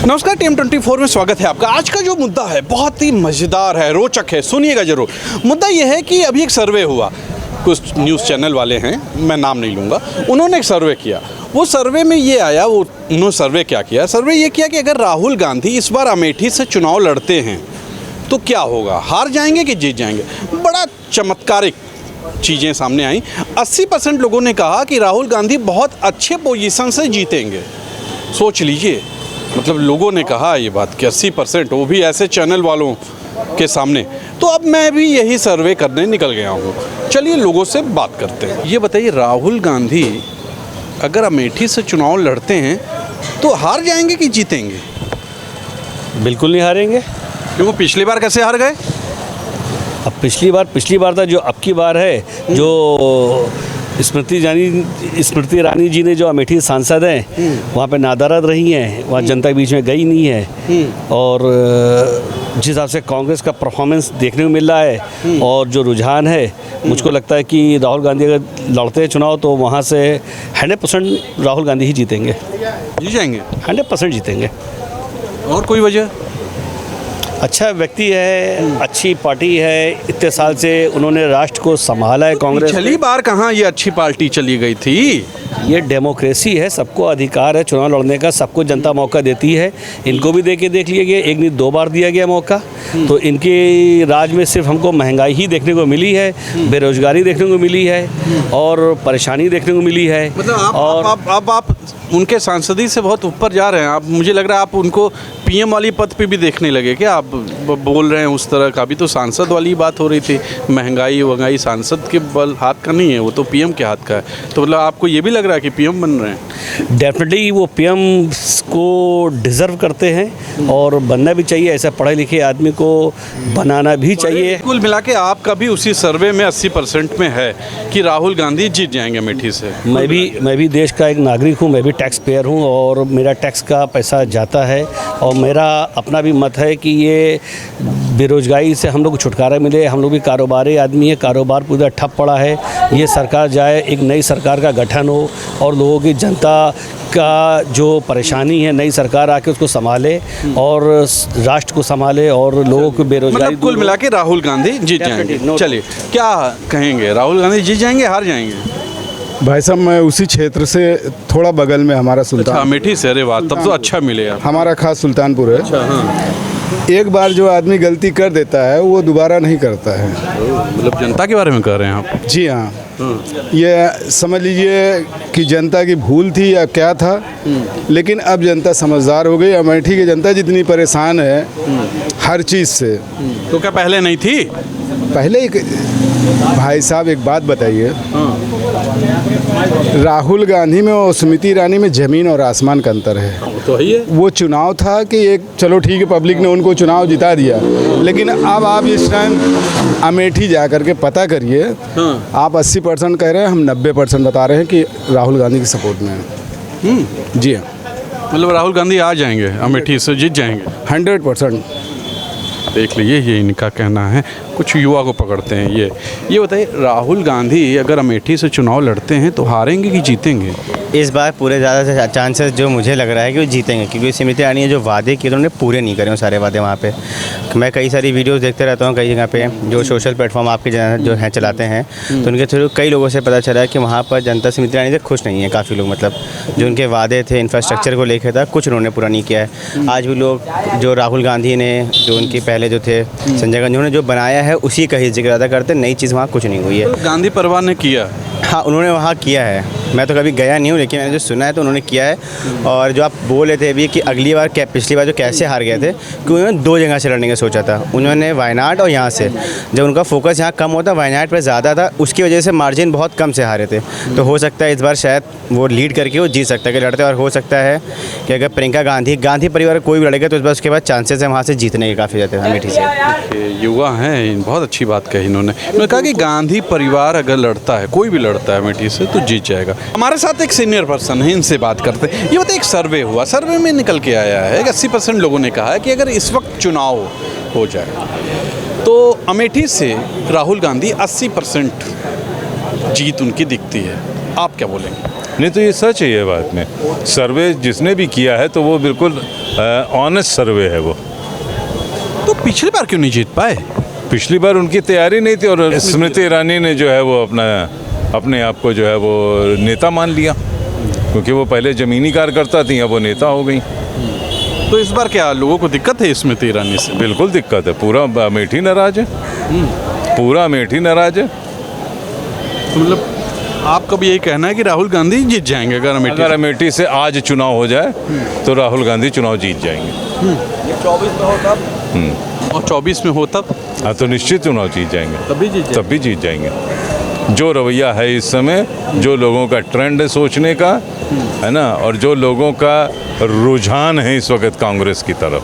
नमस्कार, टीम 24 में स्वागत है आपका। आज का जो मुद्दा है बहुत ही मज़ेदार है, रोचक है, सुनिएगा जरूर। मुद्दा यह है कि अभी एक सर्वे हुआ, कुछ न्यूज़ चैनल वाले हैं, मैं नाम नहीं लूँगा, उन्होंने एक सर्वे किया। वो सर्वे में ये आया, उन्होंने सर्वे क्या किया, सर्वे ये किया कि अगर राहुल गांधी इस बार अमेठी से चुनाव लड़ते हैं तो क्या होगा, हार जाएंगे कि जीत जाएंगे। बड़ा चमत्कारिक चीज़ें सामने आई। 80% लोगों ने कहा कि राहुल गांधी बहुत अच्छे पोजीशन से जीतेंगे। सोच लीजिए, मतलब लोगों ने कहा ये बात कि 80%, वो भी ऐसे चैनल वालों के सामने। तो अब मैं भी यही सर्वे करने निकल गया हूँ। चलिए लोगों से बात करते हैं। ये बताइए, राहुल गांधी अगर अमेठी से चुनाव लड़ते हैं तो हार जाएंगे कि जीतेंगे? बिल्कुल नहीं हारेंगे। क्योंकि पिछली बार कैसे हार गए? अब पिछली बार था, जो अब की बार है, जो स्मृति ईरानी जी ने जो अमेठी सांसद हैं वहाँ पे नादारद रही हैं, वहाँ जनता के बीच में गई नहीं है। और जिस हिसाब से कांग्रेस का परफॉर्मेंस देखने को मिल रहा है और जो रुझान है, मुझको लगता है कि राहुल गांधी अगर लड़ते हैं चुनाव तो वहाँ से 100% राहुल गांधी ही जीतेंगे। जीत जाएंगे? 100% जीतेंगे। और कोई वजह? अच्छा व्यक्ति है, अच्छी पार्टी है, इतने साल से उन्होंने राष्ट्र को संभाला है कांग्रेस। पिछली बार कहाँ ये अच्छी पार्टी चली गई थी? ये डेमोक्रेसी है, सबको अधिकार है चुनाव लड़ने का, सबको जनता मौका देती है। इनको भी देख लिया गया, एक नहीं 2 बार दिया गया मौका। तो इनके राज में सिर्फ हमको महंगाई ही देखने को मिली है, बेरोजगारी देखने को मिली है और परेशानी देखने को मिली है। मतलब आप उनके सांसदी से बहुत ऊपर जा रहे हैं। आप, मुझे लग रहा है आप उनको पीएम वाली पद पे भी देखने लगे क्या? आप बोल रहे हैं उस तरह का। अभी तो सांसद वाली बात हो रही थी, महंगाई सांसद के बल हाथ का नहीं है, वो तो पीएम के हाथ का है। तो मतलब आपको ये भी लग रहा है कि पीएम बन रहे हैं? डेफिनेटली वो पीएम को डिज़र्व करते हैं और बनना भी चाहिए। ऐसा पढ़े लिखे आदमी को बनाना भी चाहिए। कुल मिला के आपका भी उसी सर्वे में 80% में है कि राहुल गांधी जीत जाएंगे अमेठी से। मैं भी देश का एक नागरिक हूँ, मैं भी टैक्स पेयर हूँ और मेरा टैक्स का पैसा जाता है। और मेरा अपना भी मत है कि ये बेरोजगारी से हम लोग को छुटकारा मिले। हम लोग भी कारोबारी आदमी है, कारोबार पूरा ठप पड़ा है। ये सरकार जाए, एक नई सरकार का गठन हो और लोगों की, जनता का जो परेशानी है, नई सरकार आके उसको संभाले और राष्ट्र को संभाले और लोगों को बेरोजगारी। मतलब कुल मिला के राहुल गांधी जीत जाएंगे। चलिए, क्या कहेंगे, राहुल गांधी जीत जाएंगे, हार जाएंगे? भाई साहब, मैं उसी क्षेत्र से थोड़ा बगल में हमारा सुल्तान। अच्छा, अमेठी से? अरे वाह, तब तो अच्छा मिलेगा। हमारा खास सुल्तानपुर है। अच्छा, हाँ। एक बार जो आदमी गलती कर देता है वो दोबारा नहीं करता है। मतलब जनता के बारे में कह रहे हैं आप? जी हाँ। ये समझ लीजिए कि जनता की भूल थी या क्या था, लेकिन अब जनता समझदार हो गई। अमेठी की जनता जितनी परेशान है हर चीज़ से, तो क्या पहले नहीं थी? पहले भाई साहब एक बात बताइए, राहुल गांधी में और स्मृति ईरानी में ज़मीन और आसमान का अंतर है। तो है। वो चुनाव था कि एक, चलो ठीक है, पब्लिक ने उनको चुनाव जिता दिया, लेकिन अब आप इस टाइम अमेठी जा कर के पता करिए। आप 80% कह रहे हैं, हम 90% बता रहे हैं कि राहुल गांधी के सपोर्ट में है। जी हाँ। मतलब राहुल गांधी आ जाएंगे अमेठी से, जीत जाएंगे 100%। देख लीजिए, ये इनका कहना है। कुछ युवा को पकड़ते हैं। ये बताइए, राहुल गांधी अगर अमेठी से चुनाव लड़ते हैं तो हारेंगे कि जीतेंगे? इस बार पूरे ज़्यादा से चांसेस जो मुझे लग रहा है कि वो जीतेंगे, क्योंकि स्मृति ईरानी ने जो वादे किए उन्होंने पूरे नहीं करे वो सारे वादे वहाँ पे। मैं कई सारी वीडियोस देखते रहता हूँ, कई जगह पे जो सोशल प्लेटफॉर्म आपके जो हैं चलाते हैं, तो उनके थ्रू कई लोगों से पता चला है कि वहाँ पर जनता स्मृति ईरानी से खुश नहीं है। काफ़ी लोग, मतलब जो उनके वादे थे इंफ्रास्ट्रक्चर को लेकर था, कुछ उन्होंने पूरा नहीं किया है। आज भी लोग, जो राहुल गांधी ने, जो उनके पहले जो थे संजय गांधी, उन्होंने जो बनाया है उसी का ही जिक्र ज़्यादा करते, नई चीज़ वहाँ कुछ नहीं हुई है। गांधी परिवार ने किया? हाँ, उन्होंने वहाँ किया है। मैं तो कभी गया नहीं हूँ, लेकिन मैंने जो सुना है तो उन्होंने किया है। और जो आप बोल रहे थे अभी कि अगली बार पिछली बार जो कैसे हार गए थे, कि उन्होंने 2 जगह से लड़ने का सोचा था। उन्होंने वायनाड और यहाँ से, जब उनका फोकस यहाँ कम होता, वायनाड पर ज़्यादा था, उसकी वजह से मार्जिन बहुत कम से हारे थे। तो हो सकता है इस बार शायद वो लीड करके वो जीत सकता है कि लड़ते। और हो सकता है कि अगर प्रियंका गांधी परिवार कोई भी लड़ेगा तो इस बार उसके बाद चांसेस है वहाँ से जीतने के काफ़ी ज़्यादा अमेठी से। युवा हैं, बहुत अच्छी बात कही इन्होंने कहा कि गांधी परिवार अगर लड़ता है, कोई भी लड़ता है अमेठी से, तो जीत जाएगा। हमारे साथ एक सीनियर पर्सन है, इनसे बात करते हैं। ये बताइए, एक सर्वे हुआ, सर्वे में निकल के आया है 80% लोगों ने कहा है कि अगर इस वक्त चुनाव हो जाए तो अमेठी से राहुल गांधी 80% जीत उनकी दिखती है। आप क्या बोलेंगे? नहीं तो ये सच है, ये बात में सर्वे जिसने भी किया है तो वो बिल्कुल ऑनेस्ट सर्वे है वो। तो पिछली बार क्यों नहीं जीत पाए? पिछली बार उनकी तैयारी नहीं थी और स्मृति ईरानी ने जो है वो अपने आप को जो है वो नेता मान लिया, क्योंकि वो पहले ज़मीनी कार्यकर्ता थी, अब वो नेता हो गई। तो इस बार क्या लोगों को दिक्कत है स्मृति ईरानी से? बिल्कुल दिक्कत है, पूरा अमेठी नाराज है, पूरा अमेठी नाराज है। तो मतलब आपका भी यही कहना है कि राहुल गांधी जीत जाएंगे अगर अमेठी से आज चुनाव हो जाए तो राहुल गांधी चुनाव जीत जाएंगे। 24 में हो तब? और 24 में हो तब? हाँ, तो निश्चित चुनाव जीत जाएंगे, तब भी जीत जाएंगे। जो रवैया है इस समय, जो लोगों का ट्रेंड है सोचने का, है ना, और जो लोगों का रुझान है इस वक्त कांग्रेस की तरफ।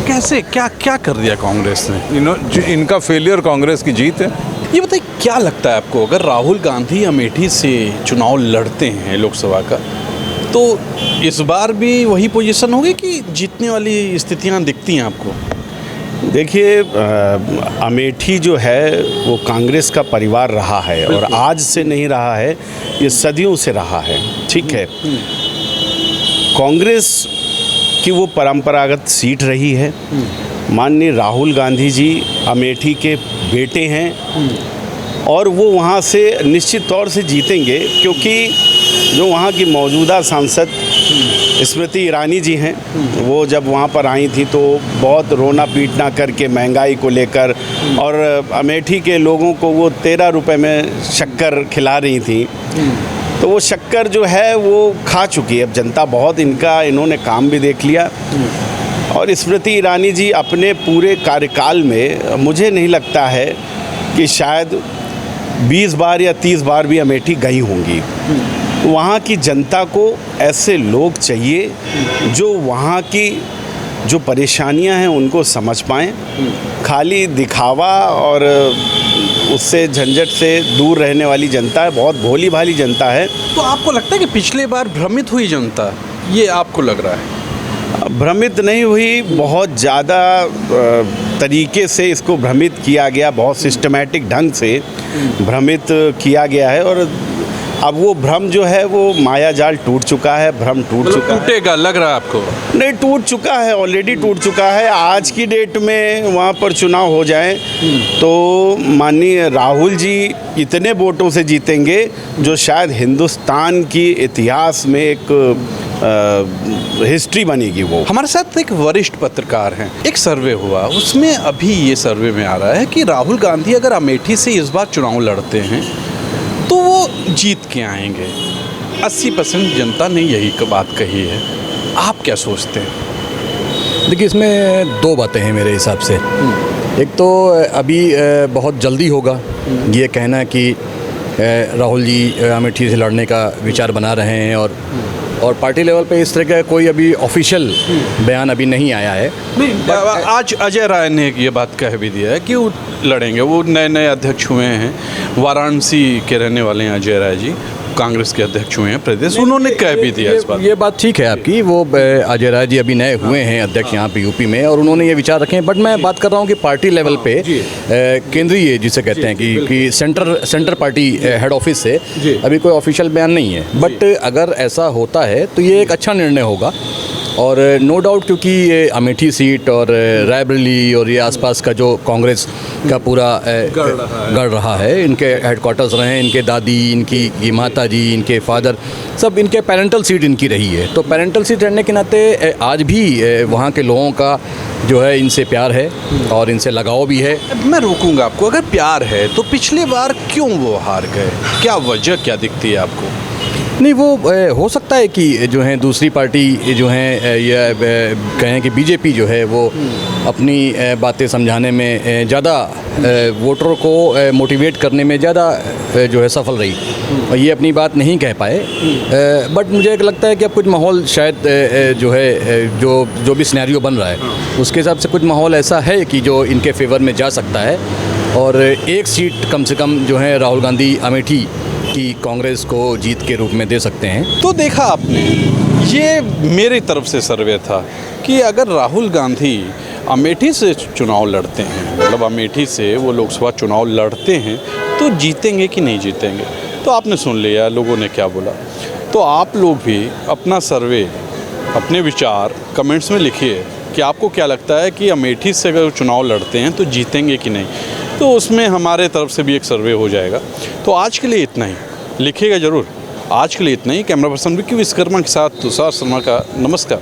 कैसे क्या क्या कर दिया कांग्रेस ने? इनका फेलियर कांग्रेस की जीत है। ये बताइए, क्या लगता है आपको, अगर राहुल गांधी अमेठी से चुनाव लड़ते हैं लोकसभा का, तो इस बार भी वही पोजीशन होगी कि जीतने वाली स्थितियां दिखती हैं आपको? देखिए, अमेठी जो है वो कांग्रेस का परिवार रहा है और आज से नहीं रहा है, ये सदियों से रहा है। ठीक है, कांग्रेस की वो परंपरागत सीट रही है। माननीय राहुल गांधी जी अमेठी के बेटे हैं और वो वहाँ से निश्चित तौर से जीतेंगे, क्योंकि जो वहाँ की मौजूदा सांसद स्मृति ईरानी जी हैं, वो जब वहाँ पर आई थी तो बहुत रोना पीटना करके महंगाई को लेकर, और अमेठी के लोगों को वो 13 रुपए में शक्कर खिला रही थी। तो वो शक्कर जो है वो खा चुकी है अब जनता बहुत। इन्होंने काम भी देख लिया। और स्मृति ईरानी जी अपने पूरे कार्यकाल में मुझे नहीं लगता है कि शायद 20 बार या 30 बार भी अमेठी गई होंगी। वहाँ की जनता को ऐसे लोग चाहिए जो वहाँ की जो परेशानियां हैं उनको समझ पाएँ। खाली दिखावा और उससे झंझट से दूर रहने वाली जनता है, बहुत भोली भाली जनता है। तो आपको लगता है कि पिछले बार भ्रमित हुई जनता, ये आपको लग रहा है? भ्रमित नहीं हुई, बहुत ज़्यादा तरीके से इसको भ्रमित किया गया, बहुत सिस्टमैटिक ढंग से भ्रमित किया गया है। और अब वो भ्रम जो है वो माया जाल टूट चुका है, भ्रम टूट चुका है। टूटेगा लग रहा है आपको? नहीं, टूट चुका है, ऑलरेडी टूट चुका है। आज की डेट में वहाँ पर चुनाव हो जाए तो माननीय राहुल जी इतने वोटों से जीतेंगे जो शायद हिंदुस्तान की इतिहास में एक हिस्ट्री बनेगी। वो हमारे साथ एक वरिष्ठ पत्रकार हैं, एक सर्वे हुआ, उसमें अभी ये सर्वे में आ रहा है कि राहुल गांधी अगर अमेठी से इस बार चुनाव लड़ते हैं तो वो जीत के आएंगे। 80% जनता ने यही बात कही है। आप क्या सोचते हैं? देखिए, इसमें दो बातें हैं मेरे हिसाब से। एक तो अभी बहुत जल्दी होगा ये कहना कि राहुल जी अमेठी से लड़ने का विचार बना रहे हैं, और पार्टी लेवल पे इस तरह का कोई अभी ऑफिशियल बयान अभी नहीं आया है। नहीं, आज अजय राय ने ये बात कह भी दिया है कि वो लड़ेंगे। वो नए अध्यक्ष हुए हैं, वाराणसी के रहने वाले हैं अजय राय जी, कांग्रेस के अध्यक्ष हुए हैं प्रदेश, उन्होंने कह भी दिया इस बात। ये बात ठीक है आपकी, वो अजय राय जी अभी नए हुए हैं अध्यक्ष यहाँ पे यूपी में, और उन्होंने ये विचार रखे हैं। बट मैं बात कर रहा हूँ कि पार्टी लेवल पे केंद्रीय जिसे कहते हैं कि सेंटर पार्टी हेड ऑफिस से अभी कोई ऑफिशियल बयान नहीं है। बट अगर ऐसा होता है तो ये एक अच्छा निर्णय होगा। और नो डाउट, क्योंकि ये अमेठी सीट और रायबरेली और ये आसपास का जो कांग्रेस का पूरा गढ़ रहा है, इनके हेडक्वार्टर्स रहे हैं, इनके दादी, इनकी माता जी, इनके फादर, सब इनके पेरेंटल सीट इनकी रही है। तो पेरेंटल सीट रहने के नाते आज भी वहाँ के लोगों का जो है इनसे प्यार है और इनसे लगाव भी है। मैं रोकूंगा आपको, अगर प्यार है तो पिछली बार क्यों वो हार गए? क्या वजह क्या दिखती है आपको? नहीं, वो हो सकता है कि जो है दूसरी पार्टी जो है या कहें कि बीजेपी जो है वो अपनी बातें समझाने में ज़्यादा, वोटरों को मोटिवेट करने में ज़्यादा जो है सफल रही, और ये अपनी बात नहीं कह पाए। बट मुझे लगता है कि अब कुछ माहौल शायद जो है जो भी सिनेरियो बन रहा है उसके हिसाब से कुछ माहौल ऐसा है कि जो इनके फेवर में जा सकता है, और एक सीट कम से कम जो है राहुल गांधी अमेठी की कांग्रेस को जीत के रूप में दे सकते हैं। तो देखा आपने, ये मेरी तरफ से सर्वे था कि अगर राहुल गांधी अमेठी से चुनाव लड़ते हैं, मतलब अमेठी से वो लोकसभा चुनाव लड़ते हैं, तो जीतेंगे कि नहीं जीतेंगे। तो आपने सुन लिया लोगों ने क्या बोला। तो आप लोग भी अपना सर्वे अपने विचार कमेंट्स में लिखिए कि आपको क्या लगता है कि अमेठी से अगर चुनाव लड़ते हैं तो जीतेंगे कि नहीं। तो उसमें हमारे तरफ से भी एक सर्वे हो जाएगा। तो आज के लिए इतना ही, लिखिएगा ज़रूर। आज के लिए इतना ही। कैमरा पर्सन विक्की विश्वकर्मा के साथ तुषार शर्मा का नमस्कार।